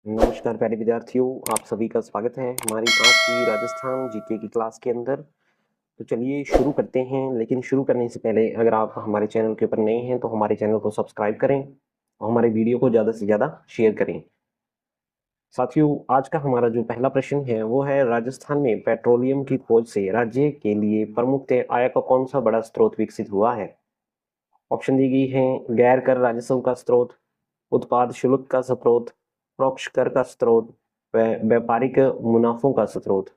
नमस्कार प्यारे विद्यार्थियों, आप सभी का स्वागत है हमारी आज की राजस्थान जीके की क्लास के अंदर। तो चलिए शुरू करते हैं, लेकिन शुरू करने से पहले अगर आप हमारे चैनल के ऊपर नए हैं तो हमारे चैनल को सब्सक्राइब करें और हमारे वीडियो को ज़्यादा से ज़्यादा शेयर करें। साथियों, आज का हमारा जो पहला प्रश्न है वो है, राजस्थान में पेट्रोलियम की खोज से राज्य के लिए प्रमुख आय का कौन सा बड़ा स्रोत विकसित हुआ है। ऑप्शन दी गई है, गैर कर राजस्व का स्रोत, उत्पाद शुल्क का स्रोत, परोक्ष कर का स्रोत व व्यापारिक मुनाफों का स्रोत।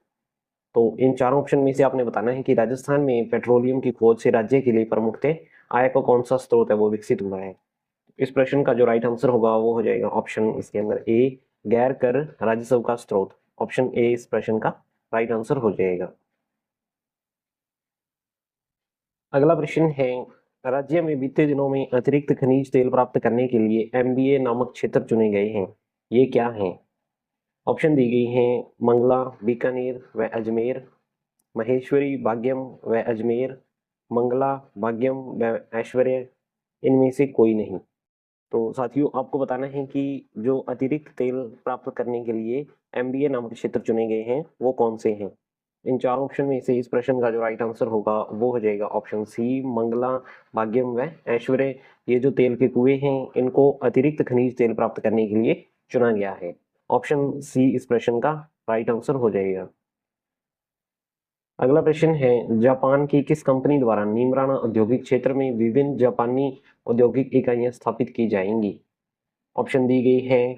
तो इन चारों ऑप्शन में से आपने बताना है कि राजस्थान में पेट्रोलियम की खोज से राज्य के लिए प्रमुख आय का कौन सा स्रोत है वो विकसित हुआ है। इस प्रश्न का जो राइट आंसर होगा वो हो जाएगा ऑप्शन इसके अंदर ए, गैर कर राजस्व का स्रोत। ऑप्शन ए इस प्रश्न का राइट आंसर हो जाएगा। अगला प्रश्न है, राज्य में बीते दिनों में अतिरिक्त खनिज तेल प्राप्त करने के लिए एमबीए नामक क्षेत्र चुने गए हैं। ये क्या हैं? ऑप्शन दी गई हैं, मंगला, बीकानेर व अजमेर, महेश्वरी, भाग्यम व अजमेर, मंगला, भाग्यम व ऐश्वर्य, इनमें से कोई नहीं। तो साथियों, आपको बताना है कि जो अतिरिक्त तेल प्राप्त करने के लिए एमबीए नामक क्षेत्र चुने गए हैं वो कौन से हैं। इन चारों ऑप्शन में से इस प्रश्न का जो राइट आंसर होगा वो हो जाएगा ऑप्शन सी, मंगला, भाग्यम व ऐश्वर्य। ये जो तेल के कुएं हैं इनको अतिरिक्त खनिज तेल प्राप्त करने के लिए चुना गया है। ऑप्शन सी इस प्रश्न का राइट आंसर हो जाएगा। अगला प्रश्न है, जापान की किस कंपनी द्वारा नीमराना औद्योगिक क्षेत्र में विभिन्न जापानी औद्योगिक इकाइयां स्थापित की जाएंगी। ऑप्शन दी गई है,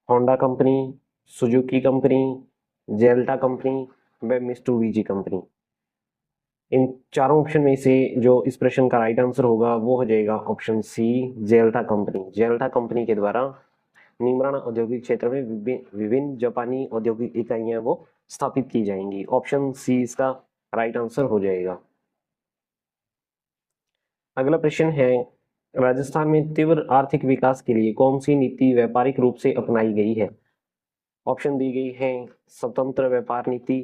होंडा कंपनी, सुजुकी कंपनी, जेल्टा कंपनी व मित्सुबिशी कंपनी। इन चारों ऑप्शन में से जो इस प्रश्न का राइट आंसर होगा वो हो जाएगा ऑप्शन सी, जेल्टा कंपनी। जेल्टा कंपनी के द्वारा नीमराना औद्योगिक क्षेत्र में विभिन्न जापानी औद्योगिक इकाइयां वो स्थापित की जाएंगी। ऑप्शन सी इसका राइट आंसर हो जाएगा। अगला प्रश्न है, राजस्थान में तीव्र आर्थिक विकास के लिए कौन सी नीति व्यापारिक रूप से अपनाई गई है। ऑप्शन दी गई है, स्वतंत्र व्यापार नीति,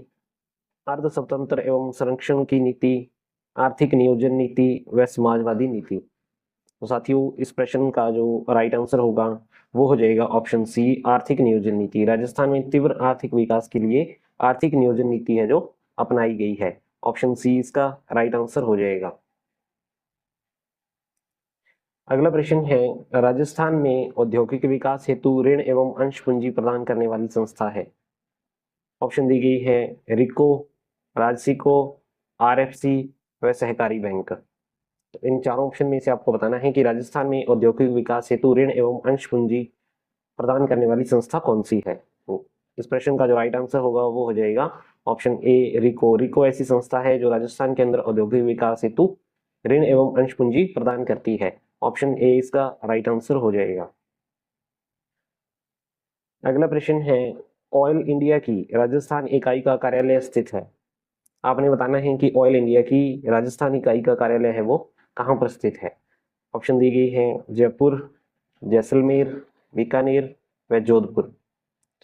अर्ध स्वतंत्र एवं संरक्षण की नीति, आर्थिक नियोजन नीति व समाजवादी नीति। तो साथियों, इस प्रश्न का जो राइट आंसर होगा वो हो जाएगा ऑप्शन सी, आर्थिक नियोजन नीति। राजस्थान में तीव्र आर्थिक विकास के लिए आर्थिक नियोजन नीति है जो अपनाई गई है। ऑप्शन सी इसका राइट आंसर हो जाएगा। अगला प्रश्न है, राजस्थान में औद्योगिक विकास हेतु ऋण एवं अंश पूंजी प्रदान करने वाली संस्था है। ऑप्शन दी गई है, रिको, राजसिको, आरएफसी व सहकारी बैंक। तो इन चारों ऑप्शन में से आपको बताना है कि राजस्थान में औद्योगिक विकास हेतु ऋण एवं अंश पूंजी प्रदान करने वाली संस्था कौन सी है। तो इस प्रश्न का जो राइट आंसर होगा वो हो जाएगा ऑप्शन ए, रिको। रिको ऐसी संस्था है जो राजस्थान के अंदर औद्योगिक विकास हेतु ऋण एवं अंश पूंजी प्रदान करती है। ऑप्शन ए इसका राइट आंसर हो जाएगा। अगला प्रश्न है, ऑयल इंडिया की राजस्थान इकाई का कार्यालय स्थित है। आपने बताना है कि ऑयल इंडिया की राजस्थान इकाई का कार्यालय है वो कहाँ पर स्थित है। ऑप्शन दी गई है, जयपुर, जैसलमेर, बीकानेर व जोधपुर।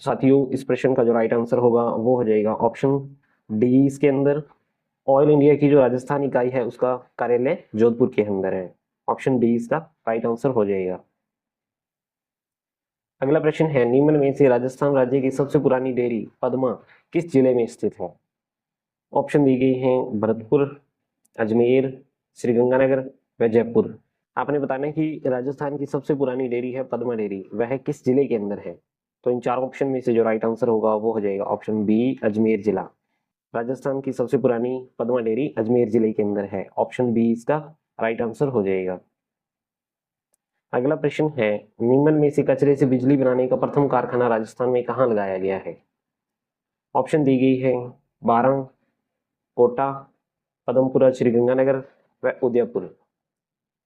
साथियों, इस प्रश्न का जो राइट आंसर होगा वो हो जाएगा ऑप्शन डी इसके अंदर। ऑयल इंडिया की जो राजस्थान इकाई है उसका कार्यालय जोधपुर के अंदर है। ऑप्शन डी इसका राइट आंसर हो जाएगा। अगला प्रश्न है, निम्न में से राजस्थान राज्य की सबसे पुरानी डेयरी पद्मा किस जिले में स्थित है। ऑप्शन दी गई हैं, भरतपुर, अजमेर, श्रीगंगानगर व जयपुर। आपने बताना है कि राजस्थान की सबसे पुरानी डेयरी है पद्मा डेयरी, वह किस जिले के अंदर है। तो इन चार ऑप्शन में से जो राइट आंसर होगा वो हो जाएगा ऑप्शन बी, अजमेर जिला। राजस्थान की सबसे पुरानी पद्मा डेयरी अजमेर जिले के अंदर है। ऑप्शन बी इसका राइट आंसर हो जाएगा। अगला प्रश्न है, निम्न में से कचरे से बिजली बनाने का प्रथम कारखाना राजस्थान में कहाँ लगाया गया है। ऑप्शन दी गई है, बारंग, कोटा, पदमपुरा, श्रीगंगानगर व उदयपुर।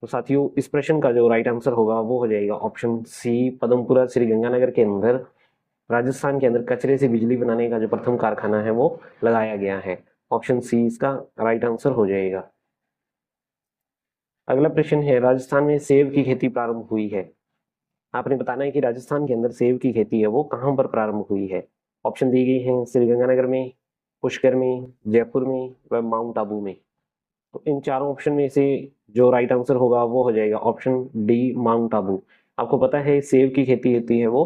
तो साथियों, इस प्रश्न का जो राइट आंसर होगा वो हो जाएगा ऑप्शन सी, पदमपुरा, श्रीगंगानगर के अंदर राजस्थान के अंदर कचरे से बिजली बनाने का जो प्रथम कारखाना है वो लगाया गया है। ऑप्शन सी इसका राइट आंसर हो जाएगा। अगला प्रश्न है, राजस्थान में सेब की खेती प्रारंभ हुई है। आपने बताना है कि राजस्थान के अंदर सेब की खेती है वो कहाँ पर प्रारंभ हुई है। ऑप्शन दी गई है, श्रीगंगानगर में, पुष्कर में, जयपुर में व माउंट आबू में। तो इन चारों ऑप्शन में से जो राइट आंसर होगा वो हो जाएगा ऑप्शन डी, माउंट आबू। आपको पता है सेब की खेती होती है वो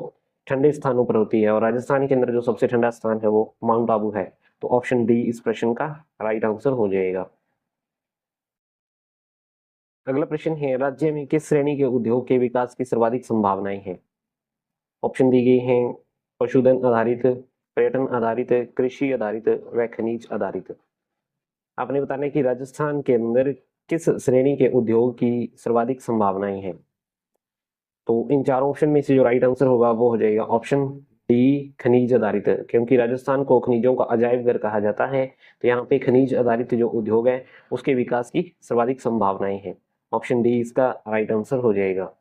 ठंडे स्थानों पर होती है और राजस्थान के अंदर जो सबसे ठंडा स्थान है वो माउंट आबू है। तो ऑप्शन डी इस प्रश्न का राइट आंसर हो जाएगा। अगला प्रश्न है, राज्य में किस श्रेणी के उद्योग के विकास की सर्वाधिक संभावनाएं हैं? ऑप्शन दी गई हैं पशुधन आधारित, पर्यटन आधारित, कृषि आधारित व खनिज आधारित। आपने बताना है कि राजस्थान के अंदर किस श्रेणी के उद्योग की सर्वाधिक संभावनाएं हैं। तो इन चारों ऑप्शन में से जो राइट आंसर होगा वो हो जाएगा ऑप्शन डी खनिज आधारित, क्योंकि राजस्थान को खनिजों का अजायब घर कहा जाता है। तो यहाँ पे खनिज आधारित जो उद्योग है उसके विकास की सर्वाधिक संभावनाएं हैं। ऑप्शन डी इसका राइट आंसर हो जाएगा।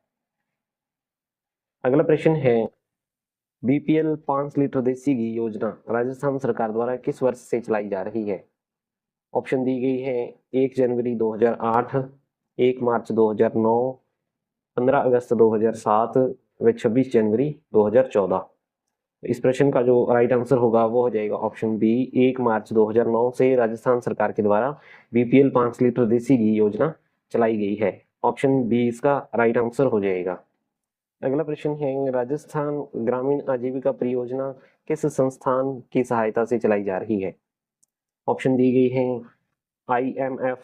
अगला प्रश्न है, बीपीएल 5 लीटर देसी घी योजना राजस्थान सरकार द्वारा किस वर्ष से चलाई जा रही है? ऑप्शन दी गई है 1 जनवरी 2008, 1 मार्च 2009, 15 अगस्त 2007 व 26 जनवरी 2014। इस प्रश्न का जो राइट आंसर होगा वो हो जाएगा ऑप्शन बी 1 मार्च 2009 से राजस्थान सरकार के द्वारा बीपीएल 5 लीटर देसी घी योजना चलाई गई है। ऑप्शन बी इसका राइट आंसर हो जाएगा। अगला प्रश्न है, राजस्थान ग्रामीण आजीविका परियोजना किस संस्थान की सहायता से चलाई जा रही है? ऑप्शन दी गई है IMF,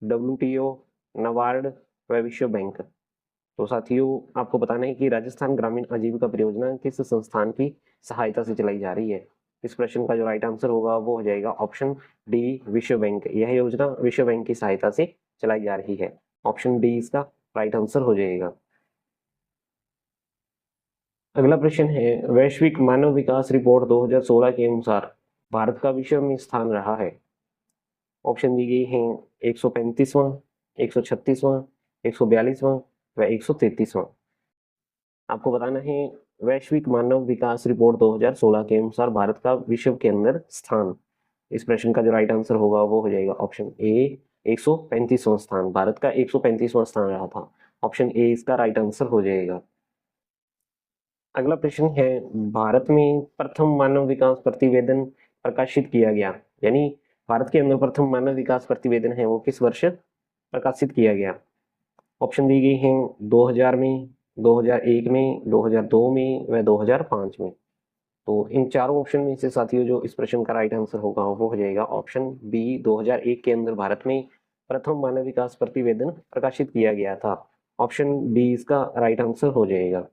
WTO, नाबार्ड व विश्व बैंक। तो साथियों आपको बताना है कि राजस्थान ग्रामीण आजीविका परियोजना किस संस्थान की सहायता से चलाई जा रही है। इस प्रश्न का जो राइट आंसर होगा वो हो जाएगा ऑप्शन डी विश्व बैंक। यह योजना विश्व बैंक की सहायता से चलाई जा रही है। ऑप्शन डी इसका राइट आंसर हो जाएगा। अगला प्रश्न है, वैश्विक मानव विकास रिपोर्ट 2016 के अनुसार भारत का विश्व में स्थान रहा है। ऑप्शन दी गई हैं 135वां, 136वां, 142वां व 133वां। आपको बताना है वैश्विक मानव विकास रिपोर्ट 2016 के अनुसार भारत का विश्व के अंदर स्थान। इस प्रश्न का जो राइट आंसर होगा वो हो जाएगा ऑप्शन ए 135वां स्थान। भारत का 135वां स्थान रहा था। ऑप्शन ए इसका राइट आंसर हो जाएगा। अगला प्रश्न है, भारत में प्रथम मानव विकास प्रतिवेदन प्रकाशित किया गया, यानी भारत के अंदर प्रथम मानव विकास प्रतिवेदन है वो किस वर्ष प्रकाशित किया गया? ऑप्शन दी गई हैं 2000 में, 2001 में, 2002 में व 2005 में। तो इन चारों ऑप्शन में से साथियों जो इस प्रश्न का राइट आंसर होगा वो हो जाएगा ऑप्शन बी 2001 के अंदर भारत में प्रथम मानव विकास प्रतिवेदन प्रकाशित किया गया था। ऑप्शन बी इसका राइट आंसर हो जाएगा।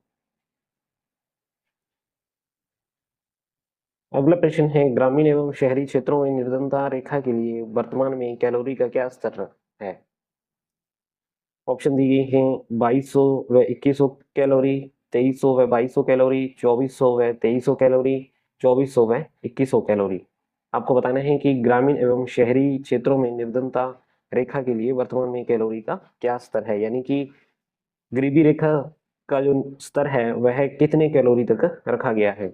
अगला प्रश्न है, ग्रामीण एवं शहरी क्षेत्रों में निर्धनता रेखा के लिए वर्तमान में कैलोरी का क्या स्तर है? ऑप्शन दी गई हैं 2200 व 2100 कैलोरी, 2300 व 2200 कैलोरी, 2400 व 2300 कैलोरी, 2400 व 2100 कैलोरी। आपको बताना है कि ग्रामीण एवं शहरी क्षेत्रों में निर्धनता रेखा के लिए वर्तमान में कैलोरी का क्या स्तर है, यानी कि गरीबी रेखा का जो स्तर है वह कितने कैलोरी तक रखा गया है।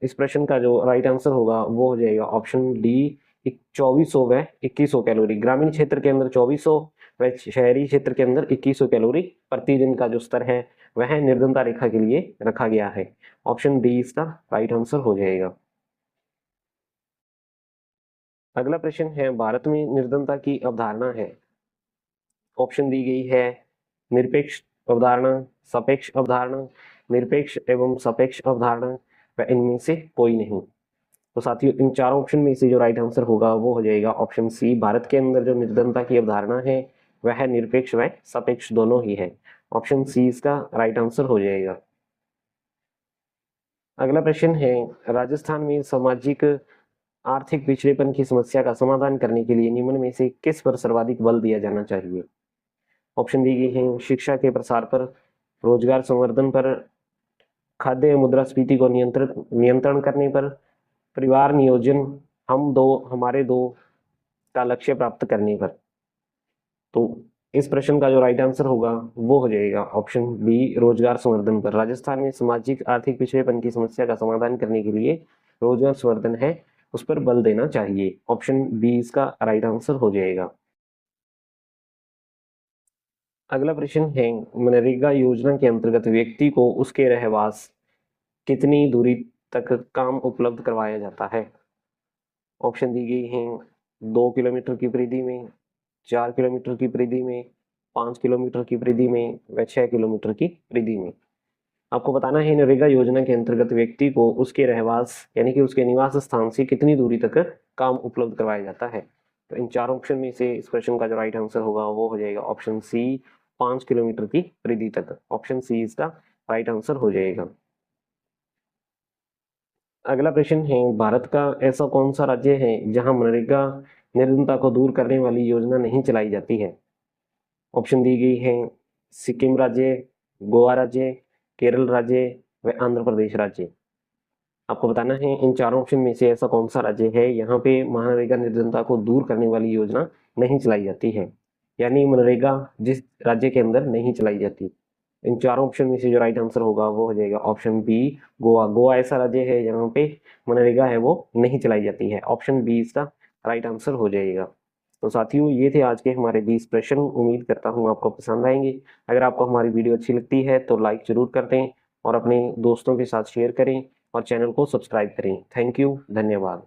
इस प्रश्न का जो राइट आंसर होगा वो हो जाएगा ऑप्शन डी 2400 व 2100 कैलोरी। ग्रामीण क्षेत्र के अंदर 2400 व शहरी क्षेत्र के अंदर 2100 कैलोरी प्रतिदिन का जो स्तर है वह निर्धनता रेखा के लिए रखा गया है। ऑप्शन डी इसका राइट आंसर हो जाएगा। अगला प्रश्न है, भारत में निर्धनता की अवधारणा है। ऑप्शन दी गई है निरपेक्ष अवधारणा, सापेक्ष अवधारणा, निरपेक्ष एवं सापेक्ष अवधारणा व इनमें से कोई नहीं। तो साथियों इन चारों ऑप्शन में से जो राइट आंसर होगा वो हो जाएगा ऑप्शन सी। भारत के अंदर जो निर्धनता की अवधारणा है वह निरपेक्ष व सापेक्ष दोनों ही है। ऑप्शन सी इसका राइट आंसर हो जाएगा। अगला प्रश्न है, राजस्थान में सामाजिक आर्थिक पिछड़ेपन की समस्या का समाधान करने के लिए निम्न में से किस पर सर्वाधिक बल दिया जाना चाहिए? ऑप्शन दी गई है शिक्षा के प्रसार पर, रोजगार संवर्धन पर, खाद्य मुद्रास्फीति को नियंत्रण करने पर, परिवार नियोजन, हम दो हमारे दो का लक्ष्य प्राप्त करने पर। तो इस प्रश्न का जो राइट आंसर होगा वो हो जाएगा ऑप्शन बी रोजगार संवर्धन पर। राजस्थान में सामाजिक आर्थिक पिछड़ेपन की समस्या का समाधान करने के लिए रोजगार संवर्धन है उस पर बल देना चाहिए। ऑप्शन बी इसका राइट आंसर हो जाएगा। अगला प्रश्न है, मनरेगा योजना के अंतर्गत व्यक्ति को उसके रहवास कितनी दूरी तक काम उपलब्ध करवाया जाता है? ऑप्शन दी गई हैं 2 किलोमीटर की परिधि में, 4 किलोमीटर की परिधि में, 5 किलोमीटर की परिधि में व 6 किलोमीटर की परिधि में। आपको बताना है नरेगा योजना के अंतर्गत व्यक्ति को उसके रहवास यानी कि उसके निवास स्थान से कितनी दूरी तक काम उपलब्ध करवाया जाता है। तो इन चार ऑप्शन में से इस क्वेश्चन का जो राइट आंसर होगा वो हो जाएगा ऑप्शन सी 5 किलोमीटर की परिधि तक। ऑप्शन सी इसका राइट आंसर हो जाएगा। अगला प्रश्न है भारत का ऐसा कौन सा राज्य है जहां मनरेगा निर्धनता को दूर करने वाली योजना नहीं चलाई जाती है। ऑप्शन दी गई है सिक्किम राज्य, गोवा राज्य, केरल राज्य व आंध्र प्रदेश राज्य। आपको बताना है इन चारों ऑप्शन में से ऐसा कौन सा राज्य है यहाँ पे मनरेगा निर्धनता को दूर करने वाली योजना नहीं चलाई जाती है, यानी मनरेगा जिस राज्य के अंदर नहीं चलाई जाती। इन चारों ऑप्शन में से जो राइट आंसर होगा वो हो जाएगा ऑप्शन बी गोवा। गोवा ऐसा राज्य है जहाँ पे मनरेगा है वो नहीं चलाई जाती है। ऑप्शन बी इसका राइट आंसर हो जाएगा। तो साथियों ये थे आज के हमारे 20 प्रश्न। उम्मीद करता हूँ आपको पसंद आएंगे। अगर आपको हमारी वीडियो अच्छी लगती है तो लाइक जरूर कर दें और अपने दोस्तों के साथ शेयर करें और चैनल को सब्सक्राइब करें। थैंक यू, धन्यवाद।